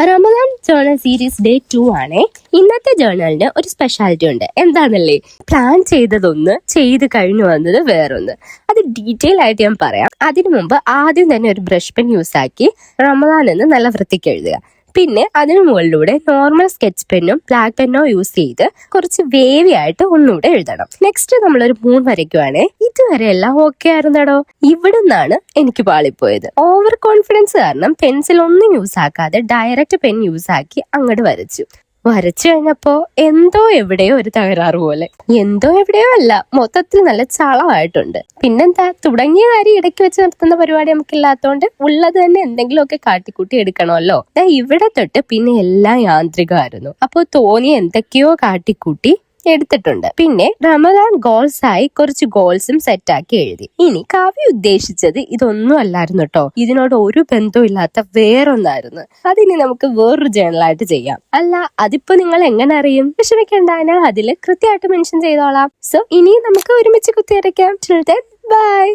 Ramadan journal series day 2 ആണേ. ഇന്നത്തെ ജേർണലിന് ഒരു സ്പെഷ്യാലിറ്റി ഉണ്ട്. എന്താണല്ലേ, പ്ലാൻ ചെയ്തതൊന്ന് ചെയ്ത് കഴിഞ്ഞു വന്നത് വേറൊന്ന്. അത് ഡീറ്റെയിൽ ആയിട്ട് ഞാൻ പറയാം. അതിനു മുമ്പ് ആദ്യം തന്നെ ഒരു ബ്രഷ് പെൻ യൂസ് ആക്കി റമദാൻ എന്ന് നല്ല വൃത്തിക്ക് എഴുതുക. പിന്നെ അതിനു മുകളിലൂടെ നോർമൽ സ്കെച്ച് പെന്നും ബ്ലാക്ക് പെന്നോ യൂസ് ചെയ്ത് കുറച്ച് വേവി ആയിട്ട് ഒന്നുകൂടെ എഴുതണം. നെക്സ്റ്റ് നമ്മളൊരു 3 വരയ്ക്കുവാണേ. ഇതുവരെ എല്ലാം ഓക്കെ ആയിരുന്നടോ. ഇവിടുന്നാണ് എനിക്ക് പാളിപ്പോയത്. ഓവർ കോൺഫിഡൻസ് കാരണം പെൻസിൽ ഒന്നും യൂസ് ആക്കാതെ ഡയറക്റ്റ് പെൻ യൂസ് ആക്കി അങ്ങോട്ട് വരച്ചു കഴിഞ്ഞപ്പോ എന്തോ എവിടെയോ ഒരു തകരാറ് പോലെ. എന്തോ എവിടെയോ അല്ല, മൊത്തത്തിൽ നല്ല ചളമായിട്ടുണ്ട്. പിന്നെന്താ, തുടങ്ങിയ കാര്യം ഇടയ്ക്ക് വെച്ച് നിർത്തുന്ന പരിപാടി നമുക്കില്ലാത്തോണ്ട് ഉള്ളത് തന്നെ എന്തെങ്കിലുമൊക്കെ കാട്ടിക്കൂട്ടി എടുക്കണമല്ലോ. ഇവിടെ തൊട്ട് പിന്നെ എല്ലാം യാന്ത്രികമായിരുന്നു. അപ്പൊ തോന്നിയ എന്തൊക്കെയോ കാട്ടിക്കൂട്ടി എടുത്തിട്ടുണ്ട്. പിന്നെ റമദാൻ ഗോൾസ് ആയി കുറച്ച് ഗോൾസും സെറ്റാക്കി എഴുതി. ഇനി കവി ഉദ്ദേശിച്ചത് ഇതൊന്നും അല്ലായിരുന്നു കേട്ടോ. ഇതിനോട് ഒരു ബന്ധവും ഇല്ലാത്ത വേറൊന്നായിരുന്നു. അതിനി നമുക്ക് വേറൊരു ജേണലായിട്ട് ചെയ്യാം. അല്ല, അതിപ്പോ നിങ്ങൾ എങ്ങനെ അറിയും? വിഷമിക്കണ്ട, ഞാൻ അതില് കൃത്യമായിട്ട് മെൻഷൻ ചെയ്തോളാം. സോ ഇനി നമുക്ക് ഒരുമിച്ച് കുത്തിയരയ്ക്കാം. ബൈ.